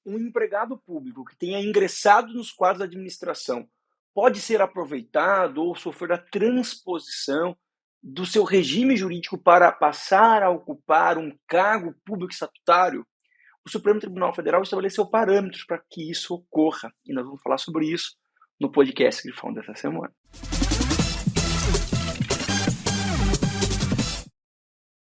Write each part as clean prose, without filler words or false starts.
um empregado público que tenha ingressado nos quadros da administração pode ser aproveitado ou sofrer a transposição do seu regime jurídico para passar a ocupar um cargo público estatutário? O Supremo Tribunal Federal estabeleceu parâmetros para que isso ocorra, e nós vamos falar sobre isso no podcast Grifão dessa semana.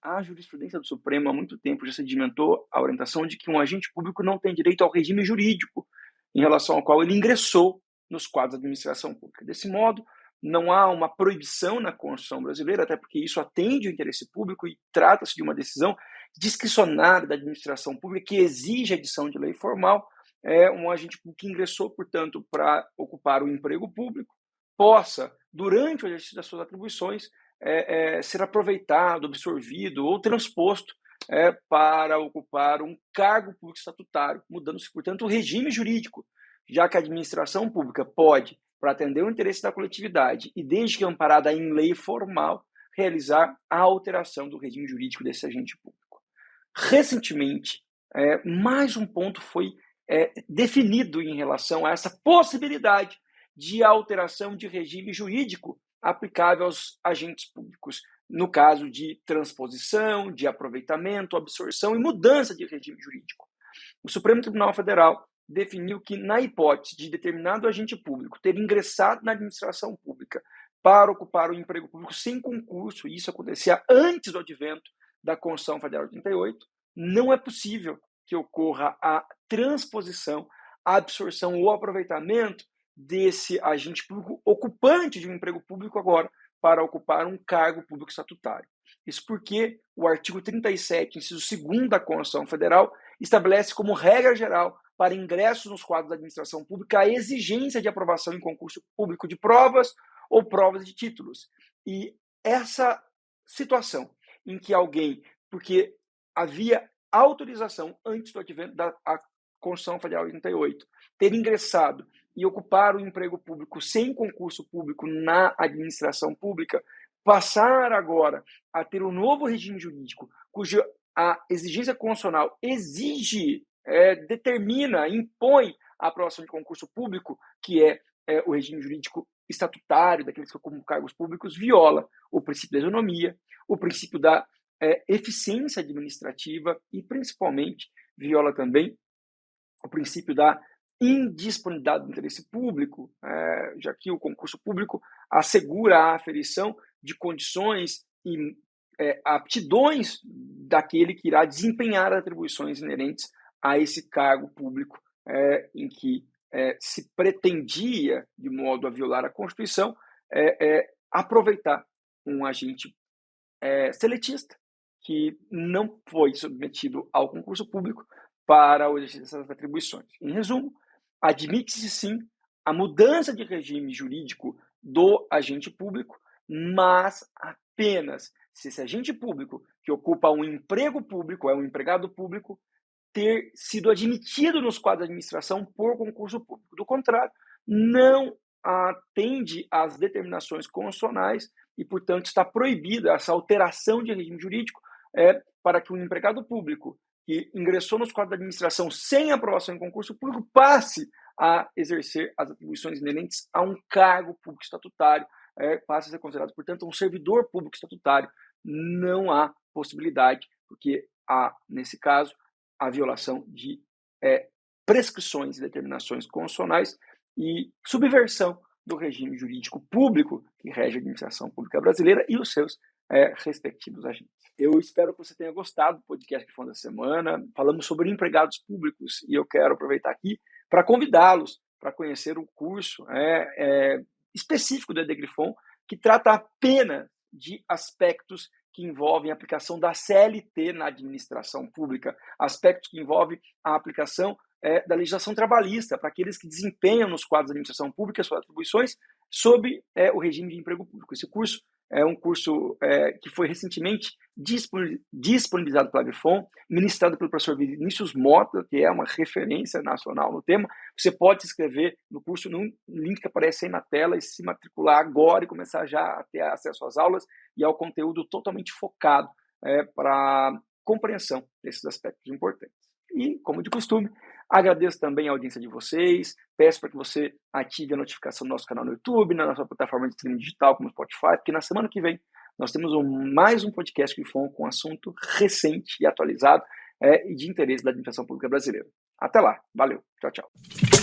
A jurisprudência do Supremo há muito tempo já sedimentou a orientação de que um agente público não tem direito ao regime jurídico em relação ao qual ele ingressou nos quadros da administração pública. Desse modo, não há uma proibição na Constituição brasileira, até porque isso atende ao interesse público e trata-se de uma decisão discricionária da administração pública que exige a edição de lei formal. Um agente público que ingressou, portanto, para ocupar o emprego público, possa, durante o exercício das suas atribuições, ser aproveitado, absorvido ou transposto para ocupar um cargo público estatutário, mudando-se, portanto, o regime jurídico, já que a administração pública pode, para atender o interesse da coletividade e desde que amparada em lei formal, realizar a alteração do regime jurídico desse agente público. Recentemente, mais um ponto foi definido em relação a essa possibilidade de alteração de regime jurídico aplicável aos agentes públicos, no caso de transposição, de aproveitamento, absorção e mudança de regime jurídico. O Supremo Tribunal Federal definiu que, na hipótese de determinado agente público ter ingressado na administração pública para ocupar o emprego público sem concurso, e isso acontecia antes do advento da Constituição Federal de 88, não é possível que ocorra a transposição, a absorção ou aproveitamento desse agente público ocupante de um emprego público agora para ocupar um cargo público estatutário. Isso porque o artigo 37, inciso 2º da Constituição Federal, estabelece como regra geral para ingresso nos quadros da administração pública a exigência de aprovação em concurso público de provas ou provas de títulos. E essa situação em que alguém, porque havia autorização antes do advento da Constituição Federal de 88, ter ingressado e ocupar o emprego público sem concurso público na administração pública, passar agora a ter um novo regime jurídico, cuja a exigência constitucional exige, determina, impõe a aprovação de concurso público, que é o regime jurídico estatutário daqueles que ocupam cargos públicos, viola o princípio da isonomia, o princípio da eficiência administrativa e, principalmente, viola também o princípio da indisponibilidade do interesse público, já que o concurso público assegura a aferição de condições e aptidões daquele que irá desempenhar atribuições inerentes a esse cargo público em que se pretendia, de modo a violar a Constituição, aproveitar um agente seletista que não foi submetido ao concurso público para o exercício dessas atribuições. Em resumo, admite-se sim a mudança de regime jurídico do agente público, mas apenas se esse agente público que ocupa um emprego público, um empregado público, ter sido admitido nos quadros de administração por concurso público. Do contrário, não atende às determinações constitucionais e, portanto, está proibida essa alteração de regime jurídico para que um empregado público que ingressou nos quadros da administração sem aprovação em concurso público passe a exercer as atribuições inerentes a um cargo público estatutário, passe a ser considerado, portanto, um servidor público estatutário. Não há possibilidade, porque há, nesse caso, a violação de prescrições e determinações constitucionais e subversão do regime jurídico público que rege a administração pública brasileira e os seus respectivos agentes. Eu espero que você tenha gostado do podcast que foi da semana. Falamos sobre empregados públicos e eu quero aproveitar aqui para convidá-los para conhecer o curso específico do EDGRIFON, que trata apenas de aspectos que envolvem a aplicação da CLT na administração pública, aspectos que envolvem a aplicação da legislação trabalhista para aqueles que desempenham nos quadros da administração pública suas atribuições sob o regime de emprego público. Esse curso é um curso que foi recentemente disponibilizado pela Grifon, ministrado pelo professor Vinícius Mota, que é uma referência nacional no tema. Você pode se inscrever no curso no link que aparece aí na tela e se matricular agora e começar já a ter acesso às aulas e ao conteúdo totalmente focado para compreensão desses aspectos importantes. E, como de costume, Agradeço também a audiência de vocês, peço para que você ative a notificação do nosso canal no YouTube, na nossa plataforma de streaming digital como Spotify, porque na semana que vem nós temos mais um podcast Grifon com um assunto recente e atualizado e de interesse da administração pública brasileira. Até lá, valeu, tchau, tchau.